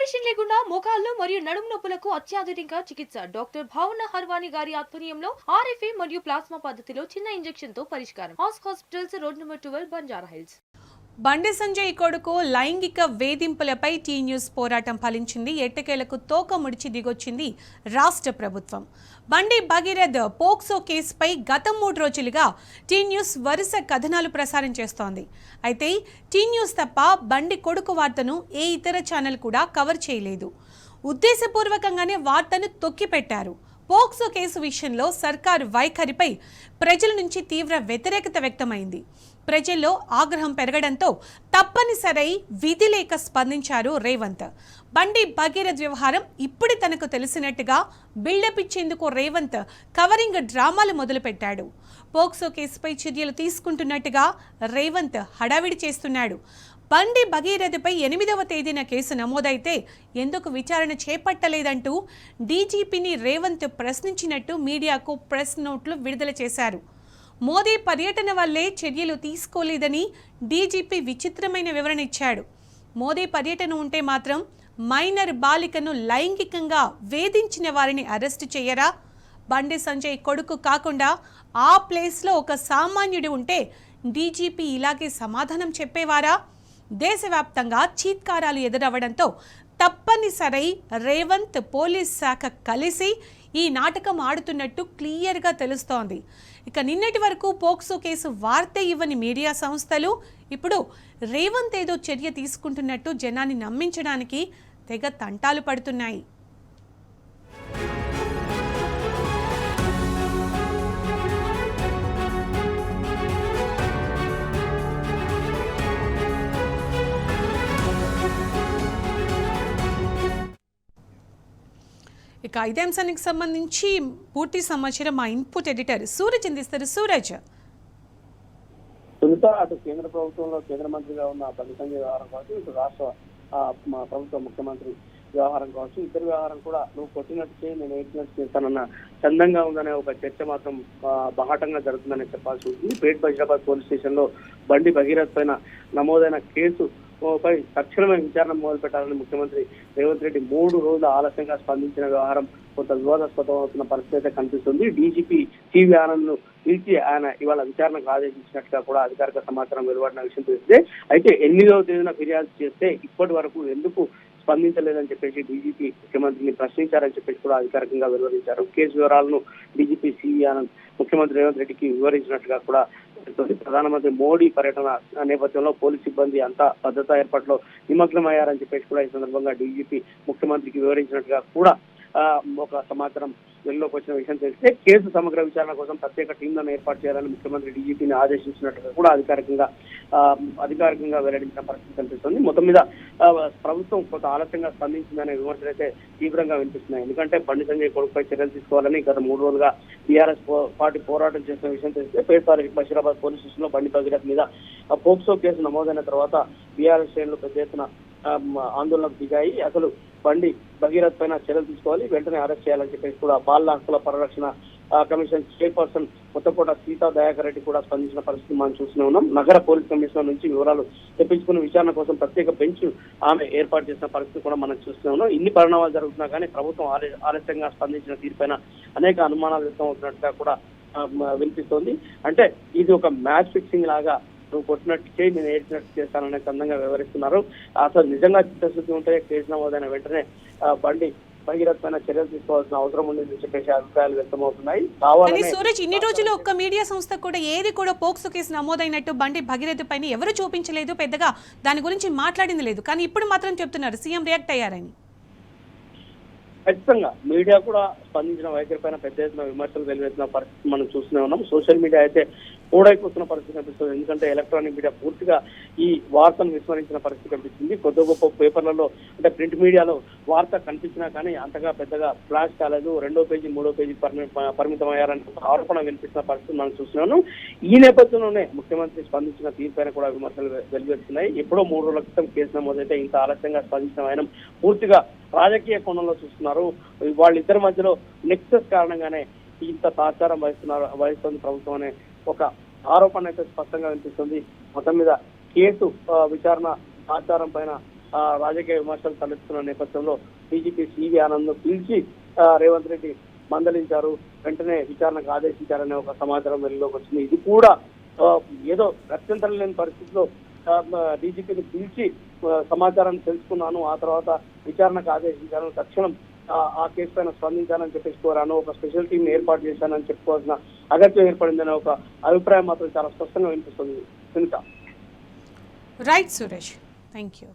Operation లేకుండా మోకాళ్లు మరియు నడుము నొప్పులకు అత్యాధునిక చికిత్స డాక్టర్ భావన హర్వాని గారి ఆధ్వర్యంలో ఆర్ఎఫ్ఏ మరియు ప్లాస్మా పద్ధతిలో చిన్న ఇంజెక్షన్ తో పరిష్కారం. Hospitals road number 12 Banjara hills. Bandi Sanjay కొడుకు లైంగిక వేధింపులపై టీ న్యూస్ పోరాటం ఫలించింది. ఎట్టకేలకు తోక ముడిచి దిగొచ్చింది రాష్ట్ర ప్రభుత్వం. బండి భగీరథ్ పోక్సో కేసుపై గత 3 రోజులుగా టీ న్యూస్ వరుస కథనాలు ప్రసారం చేస్తోంది. అయితే టీ న్యూస్ తప్ప బండి కొడుకు వార్తను ఏ ఇతర ఛానల్ కూడా కవర్ చేయలేదు. ఉద్దేశపూర్వకంగానే వార్తను తొక్కిపెట్టారు. పోక్సో కేసు విషయంలో సర్కారు వైఖరిపై ప్రజల నుంచి తీవ్ర వ్యతిరేకత వ్యక్తమైంది. ప్రజల్లో ఆగ్రహం పెరగడంతో తప్పనిసరై విధి లేక స్పందించారు రేవంత్. బండి భగీరథ్ వ్యవహారం ఇప్పుడు తనకు తెలిసినట్టుగా బిల్డప్ ఇచ్చేందుకు రేవంత్ కవరింగ్ డ్రామాలు మొదలుపెట్టాడు. పోక్సో కేసుపై చర్యలు తీసుకుంటున్నట్టుగా రేవంత్ హడావిడి చేస్తున్నాడు. బండి భగీరథపై 8వ తేదీన కేసు నమోదైతే ఎందుకు విచారణ చేపట్టలేదంటూ డీజీపీని రేవంత్ ప్రశ్నించినట్టు మీడియాకు ప్రెస్ నోట్లు విడుదల చేశారు. మోదీ పర్యటన వల్లే చర్యలు తీసుకోలేదని డీజీపీ విచిత్రమైన వివరణ ఇచ్చాడు. మోదీ పర్యటన ఉంటే మాత్రం మైనర్ బాలికను లైంగికంగా వేధించిన వారిని అరెస్టు చేయరా? బండి సంజయ్ కొడుకు కాకుండా ఆ ప్లేస్లో ఒక సామాన్యుడు ఉంటే డీజీపీ ఇలాగే సమాధానం చెప్పేవారా? దేశవ్యాప్తంగా చీత్కారాలు ఎదురవ్వడంతో తప్పనిసరై రేవంత్ పోలీస్ శాఖ కలిసి ఈ నాటకం ఆడుతున్నట్టు క్లియర్గా తెలుస్తోంది. ఇక నిన్నటి వరకు పోక్సో కేసు వార్త ఇవ్వని మీడియా సంస్థలు ఇప్పుడు రేవంత్ ఏదో చర్య తీసుకుంటున్నట్టు జనాన్ని నమ్మించడానికి తెగ తంటాలు పడుతున్నాయి. ఇక ఇదే అంశానికి సంబంధించి పూర్తి సమాచారం మా ఇన్పుట్ ఎడిటర్ సూరజ్ అందిస్తారు. సూరజ్, అటు కేంద్ర ప్రభుత్వంలో కేంద్ర మంత్రిగా ఉన్న బండి సంజయ్ వ్యవహారం కావచ్చు, ఇటు రాష్ట్ర ప్రభుత్వ ముఖ్యమంత్రి వ్యవహారం కావచ్చు, ఇద్దరు వ్యవహారం కూడా నువ్వు కొట్టినట్టు చేయి నేను ఏడ్చినట్టు చేస్తానన్న చందంగా ఉందనే ఒక చర్చ మాత్రం బాహాటంగా జరుగుతుందని చెప్పాల్సి ఉంటుంది. పేట్ బైజాబాద్ పోలీస్ స్టేషన్ లో బండి భగీరథ్ పైన నమోదైన కేసు పై తక్షణమే విచారణ మొదలుపెట్టాలని ముఖ్యమంత్రి రేవంత్ రెడ్డి 3 రోజుల ఆలస్యంగా స్పందించిన వ్యవహారం కొంత వివాదాస్పదం అవుతున్న పరిస్థితి అయితే కనిపిస్తుంది. డీజీపీ సివి ఆనంద్ పిలిచి ఆయన ఇవాళ విచారణకు ఆదేశించినట్టుగా కూడా అధికారిక సమాచారం వెలువడిన విషయం తెలిస్తే, అయితే 8వ తేదీన ఫిర్యాదు చేస్తే ఇప్పటి వరకు ఎందుకు స్పందించలేదని చెప్పేసి డీజీపీ ముఖ్యమంత్రిని ప్రశ్నించారని చెప్పేసి కూడా అధికారికంగా వెలువరించారు. కేసు వివరాలను డీజీపీ సివి ఆనంద్ ముఖ్యమంత్రి రేవంత్ రెడ్డికి వివరించినట్టుగా కూడా ప్రధానమంత్రి మోడీ పర్యటన నేపథ్యంలో పోలీస్ సిబ్బంది అంతా భద్రతా ఏర్పాట్లో నిమగ్నమయ్యారని చెప్పేసి కూడా ఈ సందర్భంగా డీజీపీ ముఖ్యమంత్రికి వివరించినట్టుగా కూడా ఒక సమాచారం వెలుగులోకి వచ్చిన విషయం తెలిస్తే, కేసు సమగ్ర విచారణ కోసం ప్రత్యేక టీంలను ఏర్పాటు చేయాలని ముఖ్యమంత్రి డీజీపీని ఆదేశించినట్టుగా కూడా అధికారికంగా వెల్లడించిన పరిస్థితి కనిపిస్తుంది. మొత్తం మీద ప్రభుత్వం కొంత ఆలస్యంగా స్పందించిందనే విమర్శలు అయితే తీవ్రంగా వినిపిస్తున్నాయి. ఎందుకంటే బండి సంజయ్ కొడుకుపై చర్యలు తీసుకోవాలని గత 3 రోజులుగా టీఆర్ఎస్ పార్టీ పోరాటం చేసిన విషయం తెలిస్తే, పేట్ బషీరాబాద్ పోలీస్ స్టేషన్ లో బండి భగీరథ్ మీద పోక్సో కేసు నమోదైన తర్వాత బీఆర్ఎస్ శ్రేణులు పెద్ద ఎత్తున ఆందోళనకు దిగాయి. అసలు బండి భగీరథ్ పైన చర్యలు తీసుకోవాలి, వెంటనే అరెస్ట్ చేయాలని చెప్పేసి కూడా బాల హక్కుల పరిరక్షణ కమిషన్ చైర్పర్సన్ కొత్తకోట సీతా దయాకర్ రెడ్డి కూడా స్పందించిన పరిస్థితి మనం చూస్తూనే ఉన్నాం. నగర పోలీస్ కమిషనర్ నుంచి వివరాలు తెప్పించుకున్న విచారణ కోసం ప్రత్యేక బెంచ్ ఆమె ఏర్పాటు చేసిన పరిస్థితి కూడా మనం చూస్తూనే ఉన్నాం. ఇన్ని పరిణామాలు జరుగుతున్నా కానీ ప్రభుత్వం ఆలస్యంగా స్పందించిన తీరుపైన అనేక అనుమానాలు వ్యక్తం అవుతున్నట్టుగా కూడా వినిపిస్తోంది. అంటే ఇది ఒక మ్యాచ్ ఫిక్సింగ్ లాగా నువ్వు కొట్టినట్టు చేయి నేను ఏడ్చినట్టు చేస్తాననే సందంగా వివరిస్తున్నారు. అసలు నిజంగా చిత్తశుద్ధి ఉంటే కేసు నమోదైన వెంటనే బండి భగీరథ్ పైన చర్యలు తీసుకోవాల్సిన అవసరం ఉందని చెప్పేసి అభిప్రాయాలు వ్యక్తమవుతున్నాయి. సూరజ్, ఇన్ని రోజులు ఒక్క మీడియా సంస్థ కూడా ఏది కూడా పోక్సో కేసు నమోదైనట్టు బండి భగీరథ్ పైన ఎవరు చూపించలేదు, పెద్దగా దాని గురించి మాట్లాడింది లేదు. కానీ ఇప్పుడు మాత్రం చెప్తున్నారు సీఎం రియాక్ట్ అయ్యారని. ఖచ్చితంగా మీడియా కూడా స్పందించిన వైఖరి పైన పెద్ద ఎత్తున విమర్శలు వెలువెత్తిన పరిస్థితి మనం చూస్తూనే ఉన్నాం. సోషల్ మీడియా అయితే కూడైపోతున్న పరిస్థితి కనిపిస్తుంది. ఎందుకంటే ఎలక్ట్రానిక్ మీడియా పూర్తిగా ఈ వార్తను విస్మరించిన పరిస్థితి కనిపిస్తుంది. కొద్ది గొప్ప పేపర్లలో అంటే ప్రింట్ మీడియాలో వార్త కనిపించినా కానీ అంతగా పెద్దగా ఫ్లాష్ కాలేదు. 2వ పేజీ 3వ పేజీ పరిమితమయ్యారని ఆరోపణ వినిపిస్తున్న పరిస్థితి మనం చూస్తున్నాను. ఈ నేపథ్యంలోనే ముఖ్యమంత్రి స్పందించిన తీరుపైన కూడా విమర్శలు వెలువెత్తున్నాయి. ఎప్పుడో 3 రోజుల క్రితం కేసు నమోదైతే ఇంత ఆలస్యంగా స్పందించిన ఆయన పూర్తిగా రాజకీయ కోణంలో చూస్తున్నారు. వాళ్ళిద్దరి మధ్యలో నెక్సెస్ కారణంగానే ఇంత సహకారం వహిస్తుంది ప్రభుత్వం అనే ఒక ఆరోపణ అయితే స్పష్టంగా వినిపిస్తుంది. మొత్తం మీద కేసు విచారణ ఆచారం పైన రాజకీయ విమర్శలు తలెత్తుతున్న నేపథ్యంలో డీజీపీ సివి ఆనంద్ పిలిచి రేవంత్ రెడ్డి మందలించారు, వెంటనే విచారణకు ఆదేశించారనే ఒక సమాచారం వెలుగులోకి వచ్చింది. ఇది కూడా ఏదో గత్యంతరం లేని పరిస్థితిలో డీజీపీని పిలిచి సమాచారాన్ని తెలుసుకున్నాను, ఆ తర్వాత విచారణకు ఆదేశించాను, తక్షణం ఆ కేసు పైన స్పందించానని చెప్పేసి కోరాను, ఒక స్పెషల్ టీం ఏర్పాటు చేశానని చెప్పుకోవాల్సిన అగత్యం ఏర్పడిందనే ఒక అభిప్రాయం మాత్రం చాలా స్పష్టంగా వినిపిస్తుంది. Sunitha. Right Suresh, thank you.